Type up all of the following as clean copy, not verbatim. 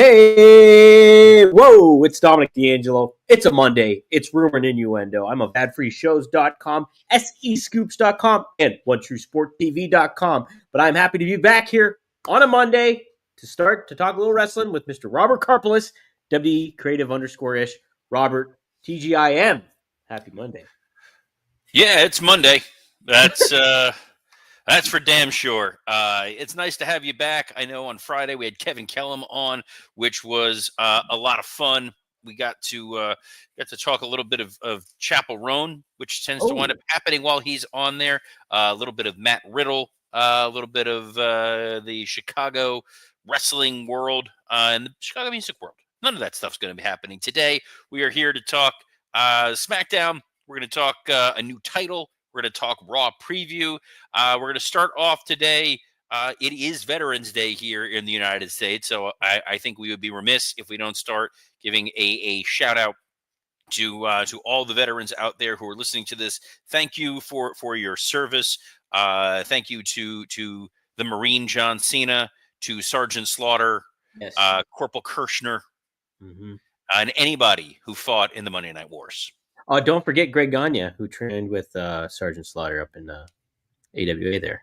Hey, whoa, it's Dominic D'Angelo. It's a Monday. It's Rumor and Innuendo. I'm of adfreeshows.com, SEScoops.com, and OneTrueSportTV.com. But I'm happy to be back here on a Monday to talk a little wrestling with Mr. Robert Karpelis, WD Creative_ish, Robert, TGIM. Happy Monday. Yeah, it's Monday. That's for damn sure. It's nice to have you back. I know on Friday we had Kevin Kellum on, which was a lot of fun. We got to talk a little bit of Chapel Roan, which tends to wind up happening while he's on there. A little bit of Matt Riddle, a little bit of the Chicago wrestling world and the Chicago music world. None of that stuff's going to be happening today. We are here to talk SmackDown. We're going to talk a new title. We're going to talk Raw preview. We're going to start off today. It is Veterans Day here in the United States, so I think we would be remiss if we don't start giving a shout out to all the veterans out there who are listening to this. Thank you for your service. Thank you to the Marine John Cena, to Sergeant Slaughter, Yes. Corporal Kirshner, and anybody who fought in the Monday Night Wars. Don't forget Greg Gagne, who trained with Sergeant Slaughter up in AWA there.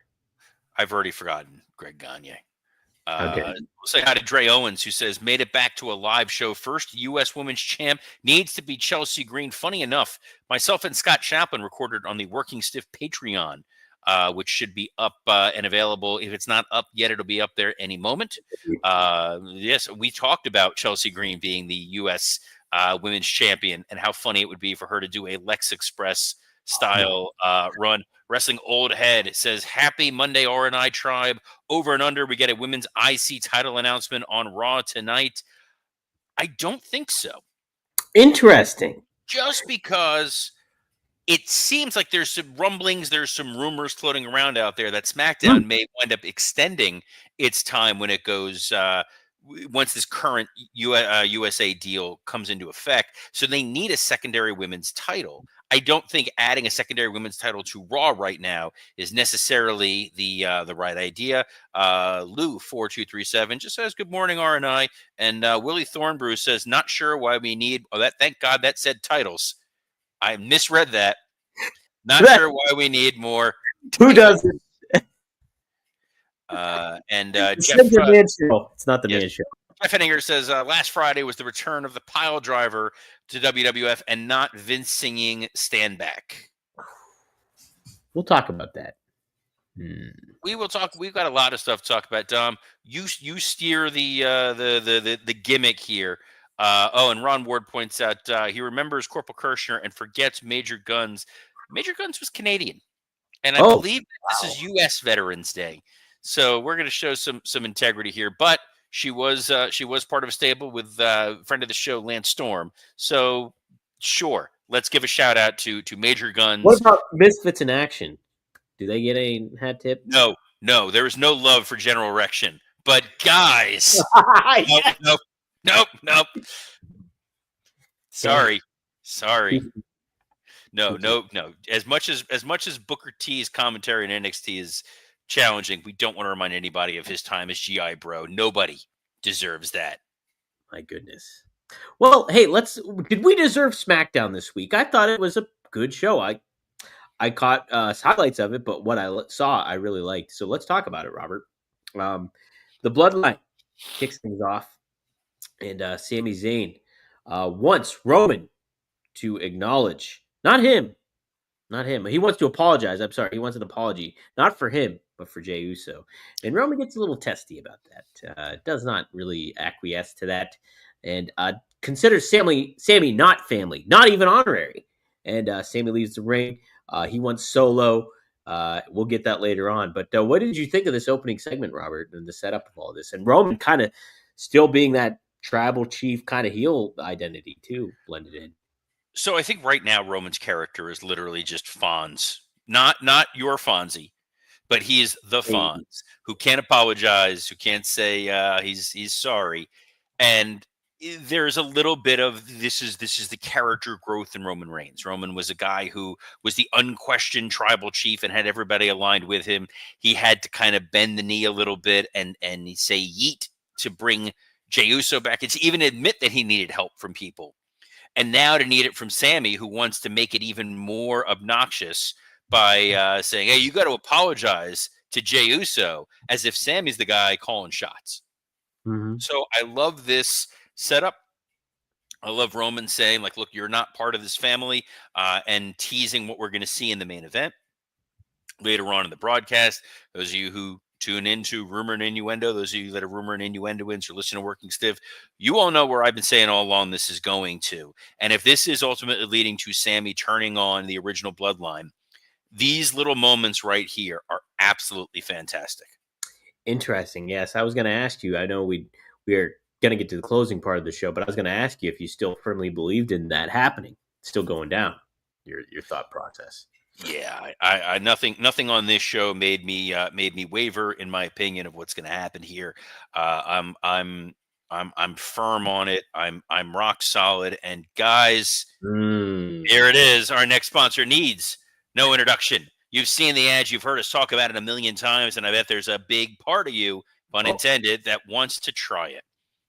I've already forgotten Greg Gagne. Okay. We'll say hi to Dre Owens, who says, made it back to a live show. First U.S. Women's Champ needs to be Chelsea Green. Funny enough, myself and Scott Chaplin recorded on the Working Stiff Patreon, which should be up and available. If it's not up yet, it'll be up there any moment. Yes, we talked about Chelsea Green being the U.S. Women's Champion and how funny it would be for her to do a Lex Express style run. Wrestling Old Head says, happy Monday, R&I Tribe. Over and under, we get a women's IC title announcement on Raw tonight. I don't think so. Interesting. Just because it seems like there's some rumblings, there's some rumors floating around out there that SmackDown may wind up extending its time when it goes once this current USA deal comes into effect. So they need a secondary women's title. I don't think adding a secondary women's title to Raw right now is necessarily the right idea. Lou 4237 just says, good morning, R&I. And Willie Thornbrew says, not sure why we need that. Thank God that said titles. I misread that. Not sure why we need more. Who doesn't? Jeff, the man show. It's not the man show. Jeff Henninger says, last Friday was the return of the pile driver to WWF and not Vince singing Stand Back. We'll talk about that. We will talk. We've got a lot of stuff to talk about, Dom. You steer the gimmick here. And Ron Ward points out he remembers Corporal Kirshner and forgets Major Guns. Major Guns was Canadian. And I believe this is U.S. Veterans Day. So we're going to show some integrity here. But she was part of a stable with friend of the show, Lance Storm. So sure, let's give a shout out to Major Guns. What about Misfits in Action? Do they get a hat tip? No, there is no love for General Erection. But guys, nope. Sorry. No. As much as Booker T's commentary in NXT is challenging, we don't want to remind anybody of his time as GI Bro. Nobody deserves that. My goodness. Well, hey, did we deserve SmackDown this week? I thought it was a good show. I caught highlights of it, but what I saw, I really liked. So let's talk about it, Robert. The Bloodline kicks things off, and Sami Zayn wants Roman to acknowledge, not him. He wants to apologize. I'm sorry. He wants an apology, not for him, but for Jey Uso. And Roman gets a little testy about that. Does not really acquiesce to that, and considers Sami not family, not even honorary. And Sami leaves the ring. He wants Solo. We'll get that later on. But what did you think of this opening segment, Robert, and the setup of all this? And Roman kind of still being that tribal chief kind of heel identity too, blended in. So I think right now Roman's character is literally just Fonz, not your Fonzie, but he is the Fonz who can't apologize, who can't say he's sorry, and there's a little bit of this is the character growth in Roman Reigns. Roman was a guy who was the unquestioned tribal chief and had everybody aligned with him. He had to kind of bend the knee a little bit and say yeet to bring Jey Uso back and even admit that he needed help from people. And now to need it from Sami, who wants to make it even more obnoxious by saying, hey, you got to apologize to Jey Uso, as if Sami's the guy calling shots. Mm-hmm. So I love this setup. I love Roman saying, like, look, you're not part of this family, and teasing what we're going to see in the main event later on in the broadcast. Those of you who tune into Rumor and Innuendo, those of you that are Rumor and Innuendoans or listen to Working Stiff, you all know where I've been saying all along this is going to. And if this is ultimately leading to Sami turning on the original bloodline, these little moments right here are absolutely fantastic. Interesting. Yes, I was going to ask you. I know we're going to get to the closing part of the show, but I was going to ask you if you still firmly believed in that happening, still going down. Your thought process. Yeah, I nothing on this show made me waver in my opinion of what's going to happen here. I'm firm on it. I'm rock solid. And guys, here it is. Our next sponsor needs no introduction. You've seen the ads. You've heard us talk about it a million times, and I bet there's a big part of you, pun intended, that wants to try it.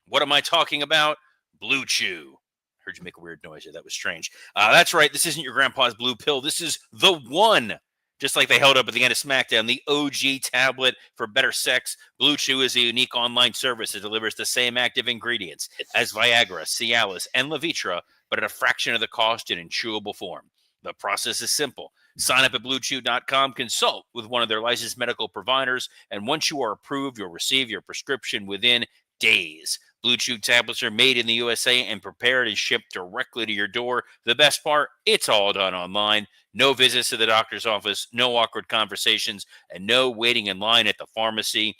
What am I talking about? Blue Chew. Heard you make a weird noise here. That was strange. That's right. This isn't your grandpa's blue pill. This is the one. Just like they held up at the end of SmackDown, the OG tablet for better sex. Blue Chew is a unique online service that delivers the same active ingredients as Viagra, Cialis, and Levitra, but at a fraction of the cost and in chewable form. The process is simple. Sign up at BlueChew.com, consult with one of their licensed medical providers, and once you are approved, you'll receive your prescription within days. Blue Chew tablets are made in the USA and prepared and shipped directly to your door. The best part, it's all done online. No visits to the doctor's office, no awkward conversations, and no waiting in line at the pharmacy.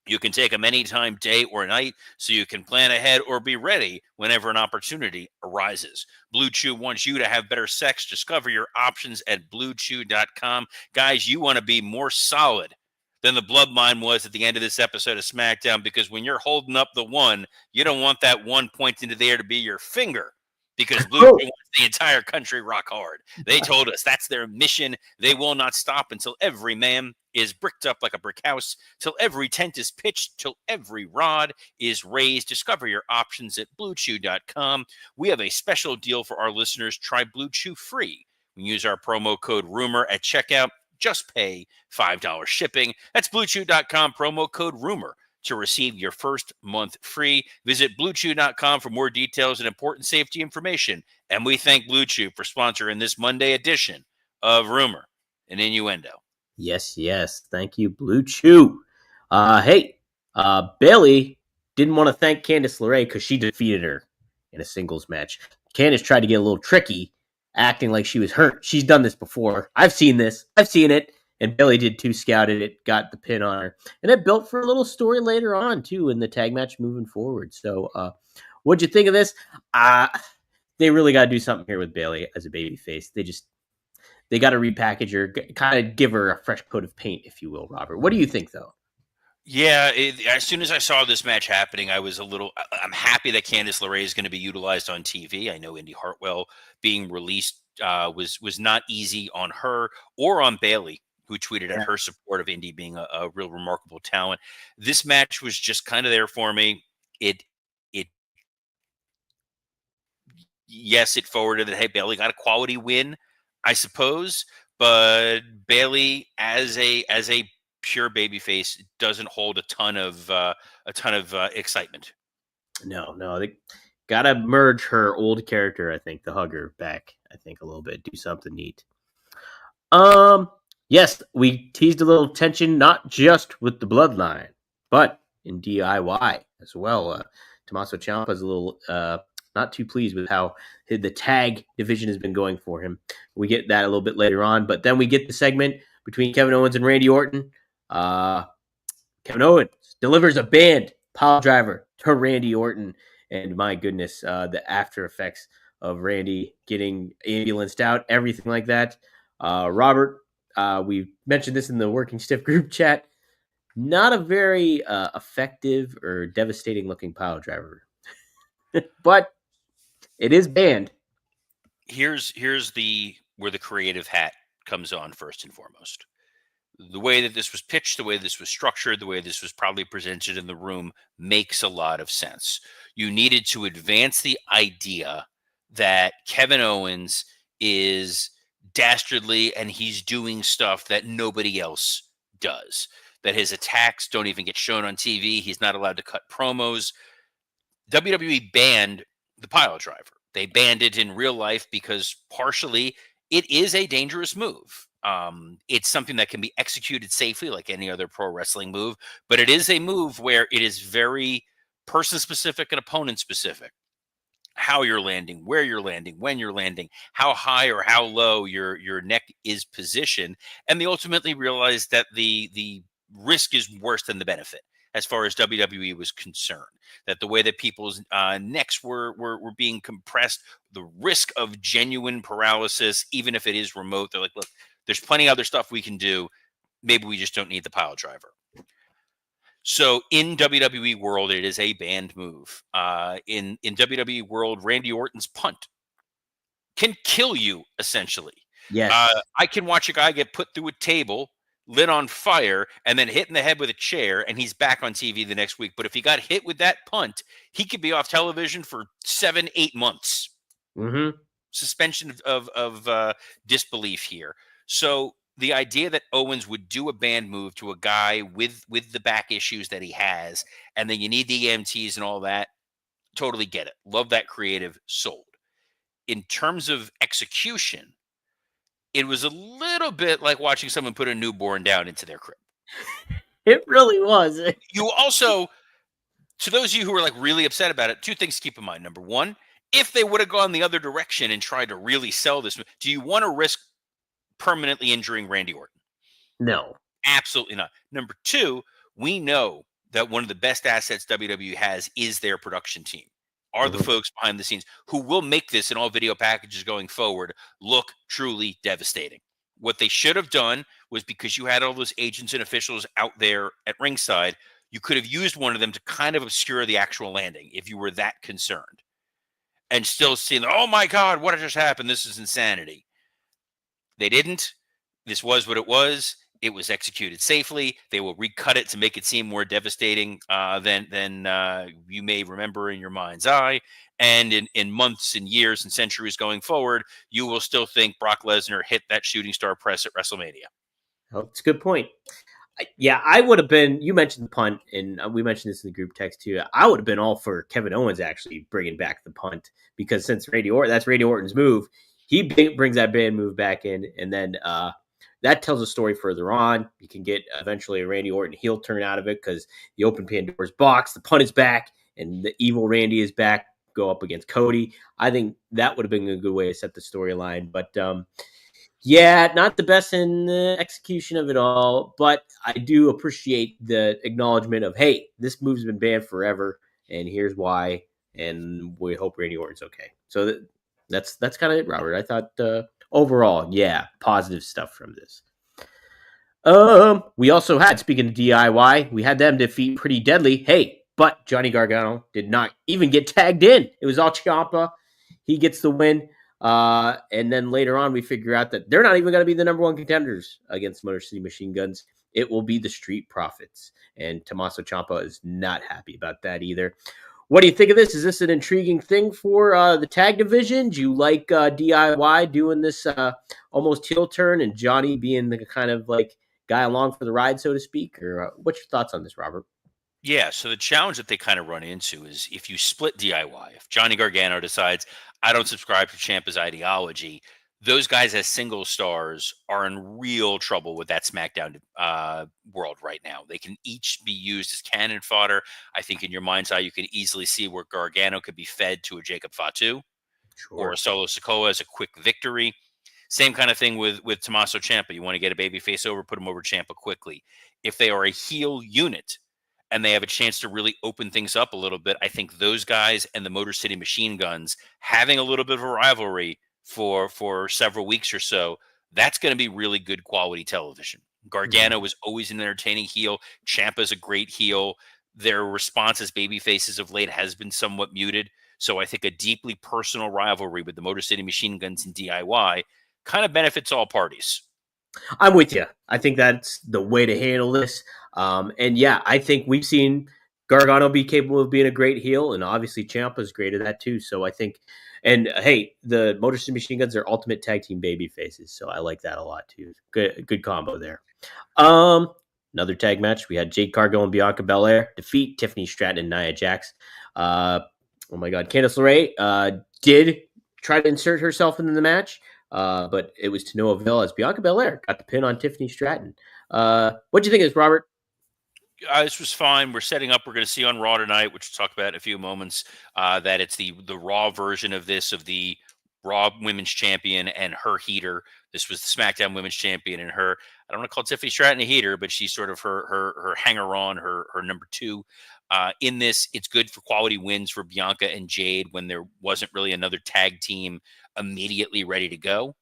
You can take them anytime, day or night, so you can plan ahead or be ready whenever an opportunity arises. Blue Chew wants you to have better sex. Discover your options at BlueChew.com. Guys, you want to be more solid than the bloodline was at the end of this episode of SmackDown, because when you're holding up the one, you don't want that one pointing into the air to be your finger, because Blue Chew wants the entire country rock hard. They told us that's their mission. They will not stop until every man is bricked up like a brick house, till every tent is pitched, till every rod is raised. Discover your options at BlueChew.com. We have a special deal for our listeners. Try Blue Chew free. We use our promo code RUMOR at checkout. Just pay $5 shipping. That's BlueChew.com, promo code RUMOR to receive your first month free. Visit BlueChew.com for more details and important safety information. And we thank Blue Chew for sponsoring this Monday edition of Rumor and Innuendo. Yes. Thank you, Blue Chew. Bailey didn't want to thank Candice LeRae because she defeated her in a singles match. Candice tried to get a little tricky, acting like she was hurt. She's done this before. I've seen this. I've seen it. And Bailey did too, scouted it, got the pin on her. And it built for a little story later on, too, in the tag match moving forward. So what'd you think of this? They really got to do something here with Bailey as a babyface. They got to repackage her, kind of give her a fresh coat of paint, if you will, Robert. What do you think, though? Yeah, as soon as I saw this match happening, I'm happy that Candice LeRae is going to be utilized on TV. I know Indy Hartwell being released was not easy on her or on Bailey, who tweeted at her support of Indy being a real remarkable talent. This match was just kind of there for me. Yes, it forwarded that, hey, Bailey got a quality win, I suppose, but Bailey as a pure babyface doesn't hold a ton of excitement. No, they gotta merge her old character. I think the hugger back. I think a little bit, do something neat. Yes, we teased a little tension, not just with the bloodline, but in DIY as well. Tommaso Ciampa is a little not too pleased with how the tag division has been going for him. We get that a little bit later on, but then we get the segment between Kevin Owens and Randy Orton. Kevin Owens delivers a banned pile driver to Randy Orton, and my goodness, the after effects of Randy getting ambulanced out, everything like that. Robert, we mentioned this in the Working Stiff group chat. Not a very effective or devastating looking pile driver, but it is banned. Here's where the creative hat comes on first and foremost. the way that this was pitched, the way this was structured, the way this was probably presented in the room makes a lot of sense. You needed to advance the idea that Kevin Owens is dastardly and he's doing stuff that nobody else does. That his attacks don't even get shown on TV. He's not allowed to cut promos. WWE banned the pile driver. They banned it in real life because partially it is a dangerous move. It's something that can be executed safely like any other pro wrestling move, but it is a move where it is very person specific and opponent specific. How you're landing, where you're landing, when you're landing, how high or how low your neck is positioned, and they ultimately realized that the risk is worse than the benefit as far as WWE was concerned. That the way that people's necks were being compressed, the risk of genuine paralysis, even if it is remote, they're like, look, there's plenty of other stuff we can do. Maybe we just don't need the pile driver. So in WWE world, it is a banned move. In WWE world, Randy Orton's punt can kill you, essentially. Yes. I can watch a guy get put through a table, lit on fire, and then hit in the head with a chair, and he's back on TV the next week. But if he got hit with that punt, he could be off television for 7-8 months. Mm-hmm. Suspension of disbelief here. So the idea that Owens would do a band move to a guy with the back issues that he has, and then you need the EMTs and all that, totally get it. Love that creative, sold. In terms of execution, it was a little bit like watching someone put a newborn down into their crib. It really was. You also, to those of you who are like really upset about it, two things to keep in mind. Number one, if they would have gone the other direction and tried to really sell this, do you want to risk permanently injuring Randy Orton? No. Absolutely not. Number two, we know that one of the best assets WWE has is their production team, are the folks behind the scenes who will make this in all video packages going forward look truly devastating. What they should have done was, because you had all those agents and officials out there at ringside, you could have used one of them to kind of obscure the actual landing if you were that concerned. And still seeing, oh my God, what just happened? This is insanity. They didn't. This was what it was. It was executed safely. They will recut it to make it seem more devastating than you may remember in your mind's eye. And in months and years and centuries going forward, you will still think Brock Lesnar hit that shooting star press at WrestleMania. Oh, that's a good point. Yeah, I would have been. You mentioned the punt, and we mentioned this in the group text too. I would have been all for Kevin Owens actually bringing back the punt, because since that's Randy Orton's move, he brings that band move back in, and then that tells a story further on. You can get eventually a Randy Orton heel turn out of it because you open Pandora's box, the punt is back, and the evil Randy is back. Go up against Cody. I think that would have been a good way to set the storyline, but. Yeah, not the best in the execution of it all, but I do appreciate the acknowledgement of, hey, this move's been banned forever, and here's why, and we hope Randy Orton's okay. So that's kind of it, Robert. I thought overall, yeah, positive stuff from this. We also had, speaking of DIY, we had them defeat Pretty Deadly. Hey, but Johnny Gargano did not even get tagged in. It was all Ciampa. He gets the win. And then later on, we figure out that they're not even going to be the number one contenders against Motor City Machine Guns. It will be the Street Profits. And Tommaso Ciampa is not happy about that either. What do you think of this? Is this an intriguing thing for the tag division? Do you like DIY doing this almost heel turn and Johnny being the kind of like guy along for the ride, so to speak? Or what's your thoughts on this, Robert? Yeah, so the challenge that they kind of run into is if you split DIY, if Johnny Gargano decides, I don't subscribe to Ciampa's ideology, those guys as single stars are in real trouble with that SmackDown world right now. They can each be used as cannon fodder. I think in your mind's eye, you can easily see where Gargano could be fed to a Jacob Fatu or a Solo Sikoa as a quick victory. Same kind of thing with Tommaso Ciampa. You want to get a babyface over, put him over Ciampa quickly. If they are a heel unit, and they have a chance to really open things up a little bit, I think those guys and the Motor City Machine Guns having a little bit of a rivalry for several weeks or so, that's going to be really good quality television. Gargano was always an entertaining heel. Ciampa's a great heel. Their response as baby faces of late has been somewhat muted. So I think a deeply personal rivalry with the Motor City Machine Guns and DIY kind of benefits all parties. I'm with you. I think that's the way to handle this. And yeah, I think we've seen Gargano be capable of being a great heel, and obviously Ciampa's great at that too. So I think, and hey, the Motor City Machine Guns are ultimate tag team baby faces, so I like that a lot too. Good combo there. Um, Another tag match. We had Jade Cargill and Bianca Belair defeat Tiffany Stratton and Nia Jax. Oh my God, Candice LeRae did try to insert herself into the match. But it was to no avail as Bianca Belair got the pin on Tiffany Stratton. What do you think of this, Robert? This was fine. We're setting up. We're going to see on Raw tonight, which we'll talk about in a few moments. That it's the Raw version of this, of the Raw Women's Champion and her heater. This was the SmackDown Women's Champion and her. I don't want to call Tiffany Stratton a heater, but she's sort of her hanger on, her number two. In this, it's good for quality wins for Bianca and Jade when there wasn't really another tag team immediately ready to go. Mm-hmm.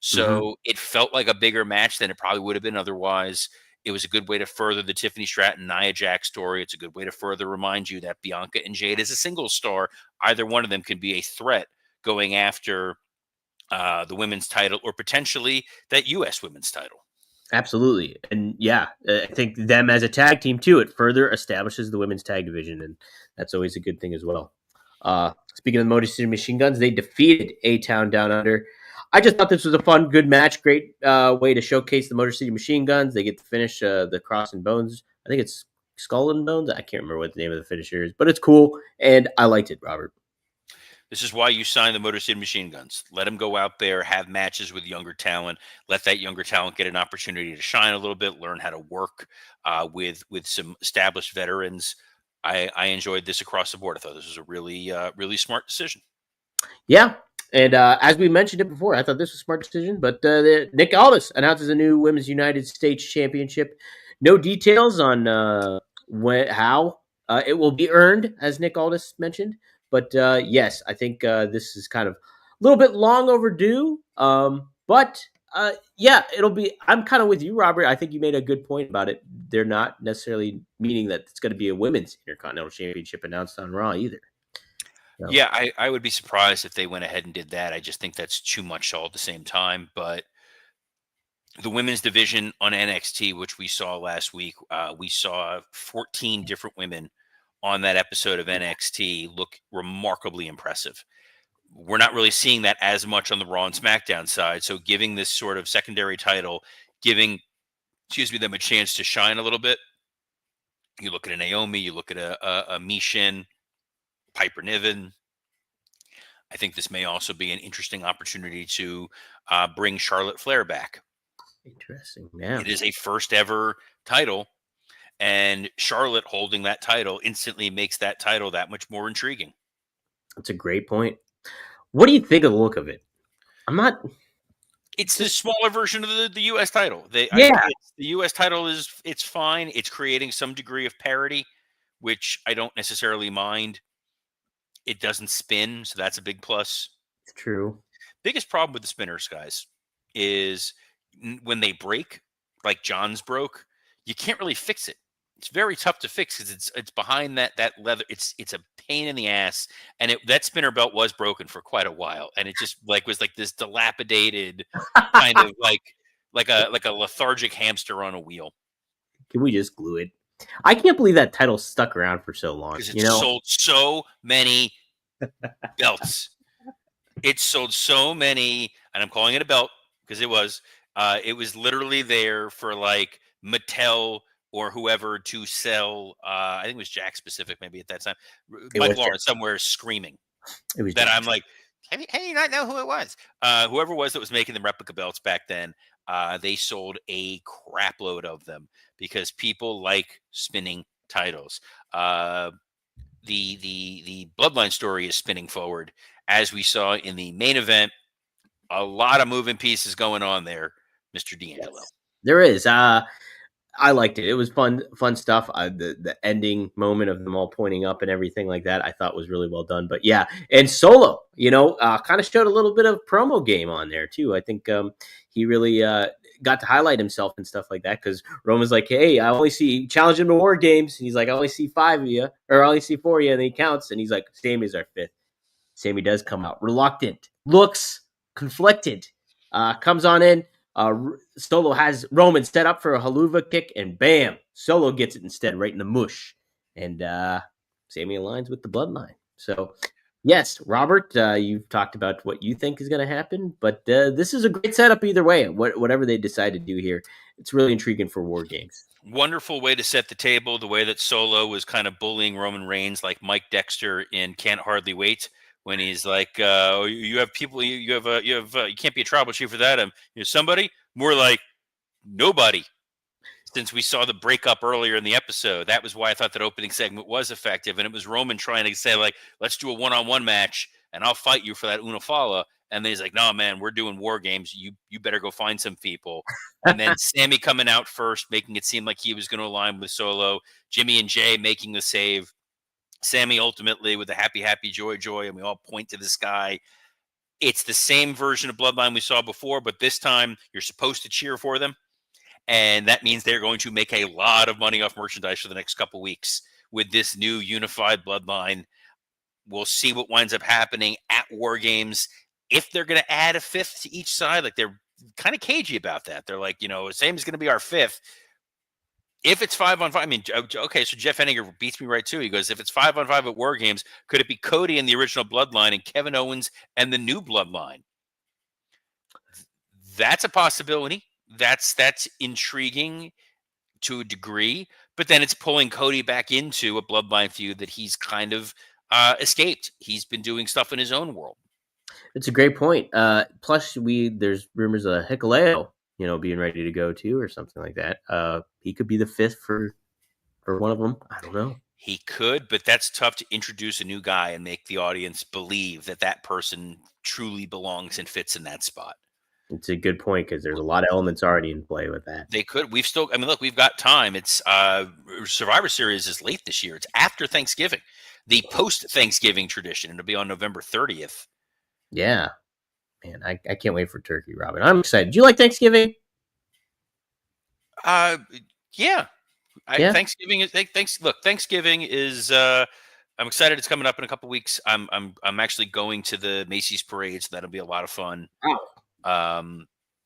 So it felt like a bigger match than it probably would have been otherwise. It was a good way to further the Tiffany Stratton Nia Jax story. It's a good way to further remind you that Bianca and Jade is a single star. Either one of them can be a threat going after the women's title or potentially that U.S. women's title. Absolutely. And yeah, I think them as a tag team too, it further establishes the women's tag division, and that's always a good thing as well. Speaking of the Motor City Machine Guns, they defeated A-Town Down Under. I just thought this was a fun, good match. Great way to showcase the Motor City Machine Guns. They get to finish the Cross and Bones. I think it's Skull and Bones. I can't remember what the name of the finisher is, but it's cool, and I liked it, Robert. This is why you sign the Motor City Machine Guns. Let them go out there, have matches with younger talent. Let that younger talent get an opportunity to shine a little bit, learn how to work with some established veterans. I enjoyed this across the board. I thought this was a really smart decision. Yeah. And as we mentioned it before, I thought this was a smart decision. But Nick Aldis announces a new Women's United States Championship. No details on how it will be earned, as Nick Aldis mentioned. But yes, I think this is kind of a little bit long overdue. But yeah, it'll be. I'm kind of with you, Robert. I think you made a good point about it. They're not necessarily meaning that it's going to be a women's Intercontinental Championship announced on Raw either. So. Yeah, I would be surprised if they went ahead and did that. I just think that's too much all at the same time. But the women's division on NXT, which we saw last week, we saw 14 different women on that episode of NXT look remarkably impressive. We're not really seeing that as much on the Raw and SmackDown side. So giving this sort of secondary title, giving, them a chance to shine a little bit. You look at a Naomi, you look at a Mishin, Piper Niven. I think this may also be an interesting opportunity to bring Charlotte Flair back. Interesting. Yeah. It is a first ever title, and Charlotte holding that title instantly makes that title that much more intriguing. That's a great point. What do you think of the look of it? I'm not. It's the smaller version of the U.S. title. The U.S. title it's fine. It's creating some degree of parity, which I don't necessarily mind. It doesn't spin, so that's a big plus. It's true. Biggest problem with the spinners, guys, is when they break, like John's broke, you can't really fix it. It's very tough to fix because it's behind that leather. It's a pain in the ass, and that spinner belt was broken for quite a while, and it just was like this dilapidated kind of like a lethargic hamster on a wheel. Can we just glue it? I can't believe that title stuck around for so long. Because it's sold so many belts. It sold so many, and I'm calling it a belt because it was literally there for like Mattel or whoever to sell. I think it was Jack Specific maybe at that time. Mike Lawrence somewhere screaming. It was that Jack. I'm like, how do you not know who it was? Whoever it was that was making the replica belts back then, they sold a crap load of them because people like spinning titles. The Bloodline story is spinning forward, as we saw in the main event. A lot of moving pieces going on there, Mr. D'Angelo. Yes, there is. I liked it. It was fun stuff. The ending moment of them all pointing up and everything like that, I thought was really well done. But yeah, and Solo, kind of showed a little bit of promo game on there too. I think he really got to highlight himself and stuff like that because Roman's like, hey, I only see challenge him to War Games. And he's like, I only see 5 of you, or I only see 4 of you, and he counts. And he's like, Sami's our 5th. Sami does come out reluctant, looks conflicted, comes on in. Solo has Roman set up for a haluva kick, and bam, Solo gets it instead, right in the mush. And Sami aligns with the bloodline. So, yes, Robert, you've talked about what you think is going to happen, but this is a great setup either way. Whatever they decide to do here, it's really intriguing for War Games. Wonderful way to set the table. The way that Solo was kind of bullying Roman Reigns like Mike Dexter in Can't Hardly Wait, when he's like, "Oh, you have people, you can't be a tribal chief for that. You're somebody." More like nobody. Since we saw the breakup earlier in the episode, that was why I thought that opening segment was effective, and it was Roman trying to say like, "Let's do a one-on-one match, and I'll fight you for that Unifala." And then he's like, "No, man, we're doing War Games. You better go find some people." And then Sammy coming out first, making it seem like he was going to align with Solo. Jimmy and Jay making the save. Sammy ultimately with the happy, happy, joy, joy, and we all point to the sky. It's the same version of Bloodline we saw before, but this time you're supposed to cheer for them. And that means they're going to make a lot of money off merchandise for the next couple weeks with this new unified bloodline. We'll see what winds up happening at War Games. If they're going to add a fifth to each side, like they're kind of cagey about that. They're like, Sam is going to be our fifth. If it's 5-on-5, I mean, okay, so Jeff Henniger beats me right too. He goes, if it's 5-on-5 at War Games, could it be Cody and the original bloodline and Kevin Owens and the new bloodline? That's a possibility. That's intriguing to a degree, but then it's pulling Cody back into a bloodline feud that he's kind of escaped. He's been doing stuff in his own world. It's a great point. Plus, there's rumors of Hikuleo, being ready to go too, or something like that. He could be the fifth for one of them. I don't know. He could, but that's tough to introduce a new guy and make the audience believe that person truly belongs and fits in that spot. It's a good point because there's a lot of elements already in play with that. They could. Look, we've got time. It's Survivor Series is late this year. It's after Thanksgiving, the post-Thanksgiving tradition. It'll be on November 30th. Yeah, man, I can't wait for turkey, Robin. I'm excited. Do you like Thanksgiving? Yeah. Thanksgiving is Thanksgiving is. I'm excited. It's coming up in a couple weeks. I'm actually going to the Macy's parade, so that'll be a lot of fun. Wow.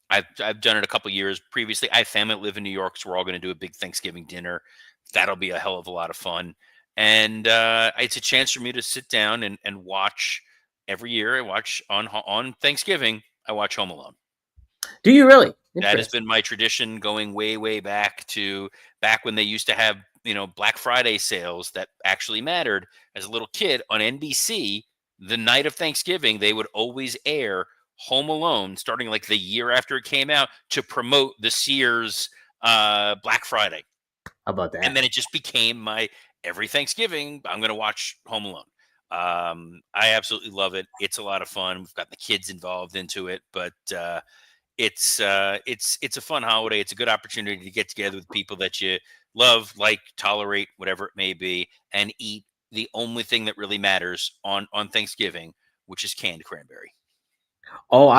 I've done it a couple years previously. I have family that live in New York, so we're all going to do a big Thanksgiving dinner. That'll be a hell of a lot of fun, and it's a chance for me to sit down and watch. Every year, I watch on Thanksgiving. I watch Home Alone. Do you really? That has been my tradition going way, way back when they used to have Black Friday sales that actually mattered. As a little kid on NBC, the night of Thanksgiving, they would always air Home Alone, starting like the year after it came out, to promote the Sears Black Friday. How about that? And then it just became my every Thanksgiving, I'm going to watch Home Alone. I absolutely love it. It's a lot of fun. We've got the kids involved into it, but it's a fun holiday. It's a good opportunity to get together with people that you love, like, tolerate, whatever it may be, and eat the only thing that really matters on Thanksgiving, which is canned cranberry. Oh,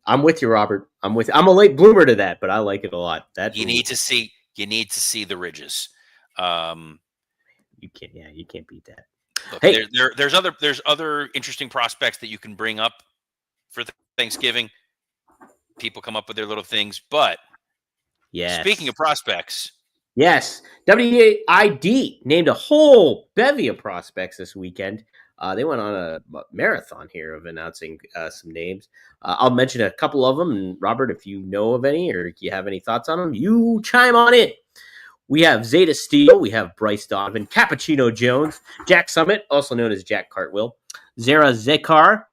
I'm with you, Robert. I'm a late bloomer to that, but I like it a lot. You need to see the ridges. You can't beat that. Look, hey, there's other interesting prospects that you can bring up for Thanksgiving. People come up with their little things, but speaking of prospects, yes, WID named a whole bevy of prospects this weekend. They went on a marathon here of announcing some names. I'll mention a couple of them, and Robert, if you know of any or you have any thoughts on them, you chime on in. We have Zeta Steele, we have Bryce Donovan, Cappuccino Jones, Jack Summit, also known as Jack Cartwheel, Zara Zekar,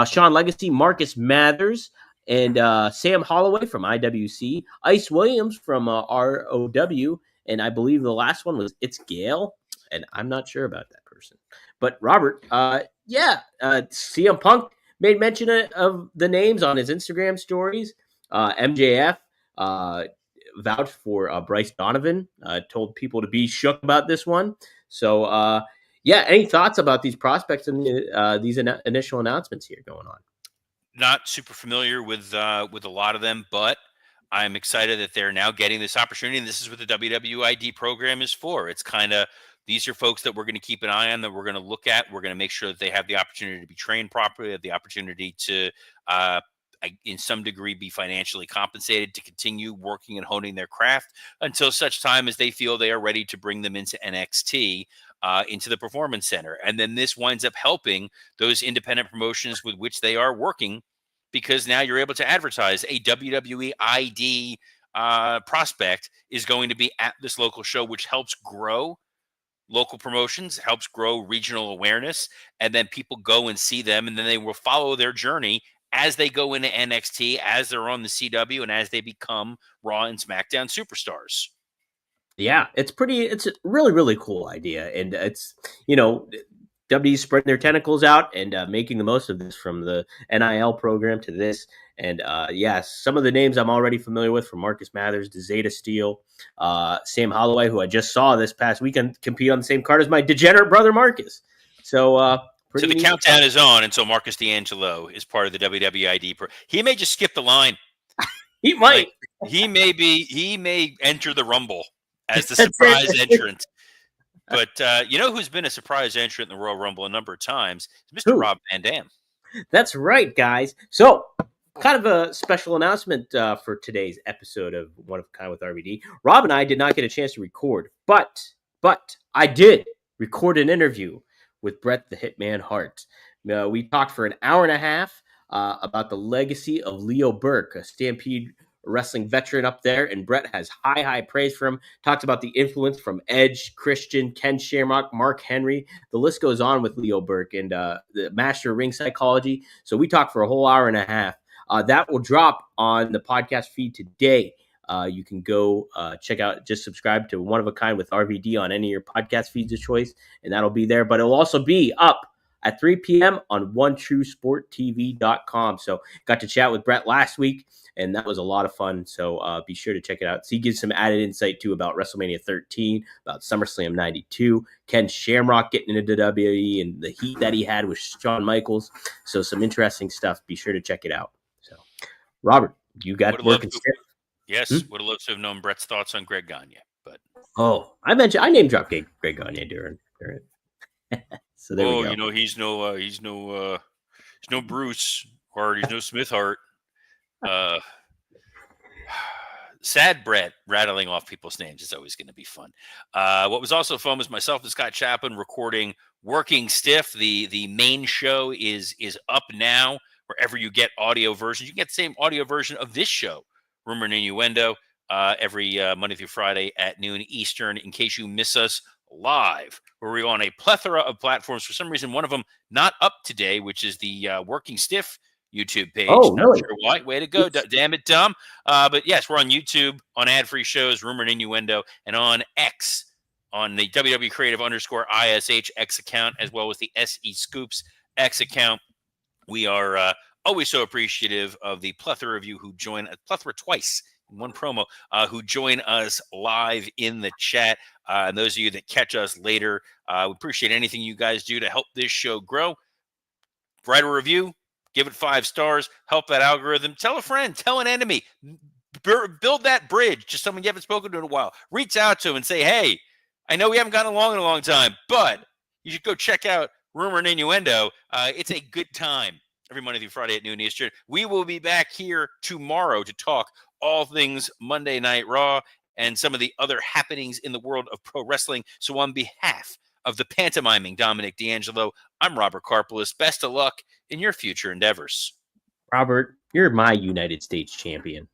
Sean Legacy, Marcus Mathers, and Sam Holloway from IWC, Ice Williams from ROW, and I believe the last one was It's Gail, and I'm not sure about that person. But Robert, CM Punk made mention of the names on his Instagram stories. MJF vouched for Bryce Donovan, told people to be shook about this one. So, any thoughts about these prospects and these initial announcements here going on? Not super familiar with a lot of them, but I'm excited that they're now getting this opportunity. And this is what the WWID program is for. It's kind of, these are folks that we're going to keep an eye on, that we're going to look at. We're going to make sure that they have the opportunity to be trained properly, have the opportunity to in some degree, be financially compensated to continue working and honing their craft until such time as they feel they are ready to bring them into NXT, into the Performance Center. And then this winds up helping those independent promotions with which they are working, because now you're able to advertise a WWE ID prospect is going to be at this local show, which helps grow local promotions, helps grow regional awareness, and then people go and see them, and then they will follow their journey as they go into NXT, as they're on the CW, and as they become Raw and SmackDown superstars. Yeah, it's a really, really cool idea. And it's, WWE spreading their tentacles out and making the most of this, from the NIL program to this. And yes, some of the names I'm already familiar with, from Marcus Mathers to Zeta Steele, Sam Holloway, who I just saw this past weekend compete on the same card as my degenerate brother Marcus. So So the countdown is on, and so Marcus D'Angelo is part of the WWID. He may just skip the line. He might. He may enter the Rumble as the surprise entrant. But you know who's been a surprise entrant in the Royal Rumble a number of times? It's Mr. Rob Van Dam. That's right, guys. So, kind of a special announcement for today's episode of One of a Kind with RVD. Rob and I did not get a chance to record, but I did record an interview with Bret the Hitman Hart. We talked for an hour and a half about the legacy of Leo Burke, a Stampede wrestling veteran up there, and Bret has high praise for him. Talked about the influence from Edge, Christian, Ken Shamrock, Mark Henry. The list goes on with Leo Burke, and the master of ring psychology. So we talked for a whole hour and a half. That will drop on the podcast feed today. You can go check out, just subscribe to One of a Kind with RVD on any of your podcast feeds of choice, and that'll be there. But it'll also be up at 3 p.m. on OneTrueSportTV.com. So got to chat with Bret last week, and that was a lot of fun. So be sure to check it out. So he gives some added insight, too, about WrestleMania 13, about SummerSlam 92, Ken Shamrock getting into WWE, and the heat that he had with Shawn Michaels. So some interesting stuff. Be sure to check it out. So, Robert, you got working stiff. Yes, would have loved to have known Bret's thoughts on Greg Gagne, but I name dropped Greg Gagne during so there we go. He's no Bruce, or he's no Smith Hart. Sad Bret rattling off people's names is always going to be fun. What was also fun was myself and Scott Chapin recording Working Stiff. The main show is up now wherever you get audio versions. You can get the same audio version of this show, Rumor and Innuendo, every Monday through Friday at noon Eastern, in case you miss us live, where we're on a plethora of platforms. For some reason, one of them not up today, which is the Working Stiff YouTube page. Oh, not really? Sure why. Way to go. Damn it, dumb. But yes, we're on YouTube, on ad-free shows, Rumor and Innuendo, and on X, on the WWE Creative _ISH X account, as well as the SE Scoops X account. We are always so appreciative of the plethora of you who join, plethora twice in one promo, who join us live in the chat. And those of you that catch us later, we appreciate anything you guys do to help this show grow. Write a review, give it 5 stars, help that algorithm. Tell a friend, tell an enemy, build that bridge to someone you haven't spoken to in a while. Reach out to them and say, hey, I know we haven't gotten along in a long time, but you should go check out Rumor and Innuendo. It's a good time every Monday through Friday at noon Eastern. We will be back here tomorrow to talk all things Monday Night Raw and some of the other happenings in the world of pro wrestling. So on behalf of the pantomiming Dominic D'Angelo, I'm Robert Karpelis. Best of luck in your future endeavors. Robert, you're my United States champion.